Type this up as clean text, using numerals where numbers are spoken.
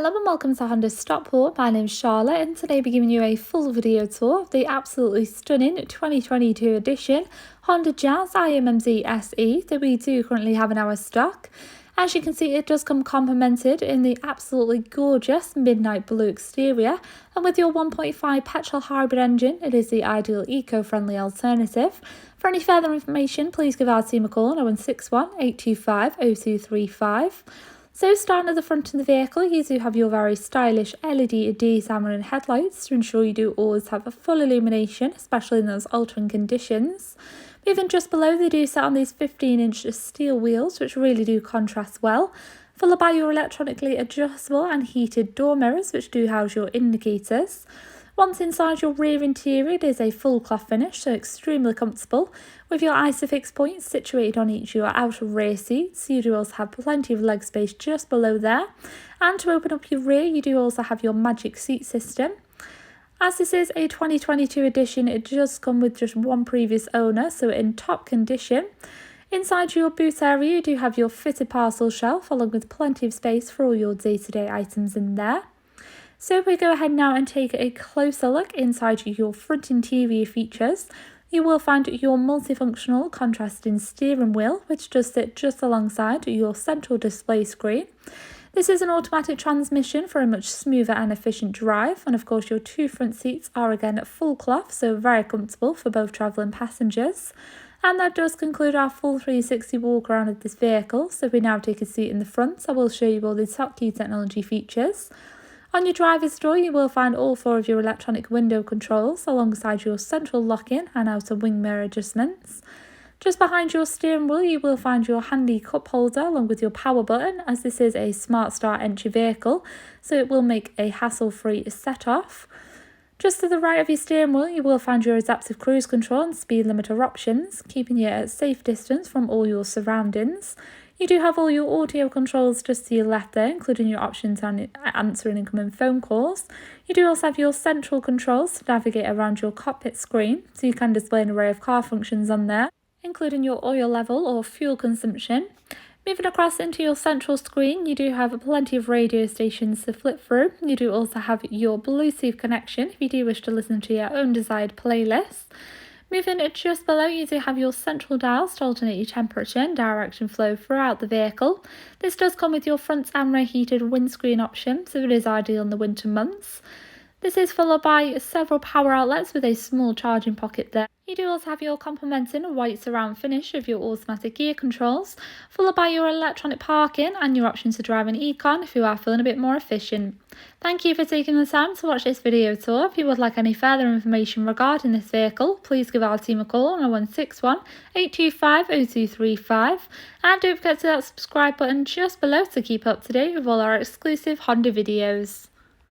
Hello and welcome to Honda Stockport. My name's Charlotte and today I'll be giving you a full video tour of the absolutely stunning 2022 edition Honda Jazz i-MMD SE that we do currently have in our stock. As you can see, it does come complemented in the absolutely gorgeous midnight blue exterior, and with your 1.5 petrol hybrid engine, it is the ideal eco-friendly alternative. For any further information, please give our team a call on 0161 825 0235. So starting at the front of the vehicle, you do have your very stylish LED D-Xamarin headlights to ensure you do always have a full illumination, especially in those altering conditions. Moving just below, they do sit on these 15-inch steel wheels, which really do contrast well, followed by your electronically adjustable and heated door mirrors, which do house your indicators. Once inside your rear interior, it is a full cloth finish, so extremely comfortable, with your ISOFIX points situated on each of your outer rear seats. You do also have plenty of leg space just below there. And to open up your rear, you do also have your magic seat system. As this is a 2022 edition, it does come with just one previous owner, so in top condition. Inside your boot area, you do have your fitted parcel shelf, along with plenty of space for all your day-to-day items in there. So if we go ahead now and take a closer look inside your front interior features, you will find your multifunctional contrasting steering wheel, which does sit just alongside your central display screen. This is an automatic transmission for a much smoother and efficient drive, and of course your two front seats are again at full cloth, so very comfortable for both travelling passengers. And that does conclude our full 360 walk around of this vehicle. So if we now take a seat in the front, I will show you all the top key technology features. On your driver's door, you will find all four of your electronic window controls alongside your central lock-in and outer wing mirror adjustments. Just behind your steering wheel, you will find your handy cup holder along with your power button, as this is a smart start entry vehicle, so it will make a hassle-free set-off. Just to the right of your steering wheel, you will find your adaptive cruise control and speed limiter options, keeping you at a safe distance from all your surroundings. You do have all your audio controls just to your left there, including your option to answer incoming phone calls. You do also have your central controls to navigate around your cockpit screen, so you can display an array of car functions on there, including your oil level or fuel consumption. Moving across into your central screen, you do have plenty of radio stations to flip through. You do also have your Bluetooth connection if you do wish to listen to your own desired playlist. Moving just below, you do have your central dials to alternate your temperature and direction flow throughout the vehicle. This does come with your front and rear heated windscreen option, so it is ideal in the winter months. This is followed by several power outlets with a small charging pocket there. You do also have your complementing white surround finish of your automatic gear controls, followed by your electronic parking and your option to drive an Econ if you are feeling a bit more efficient. Thank you for taking the time to watch this video tour. If you would like any further information regarding this vehicle, please give our team a call on 0161 825 0235, and don't forget to hit that subscribe button just below to keep up to date with all our exclusive Honda videos.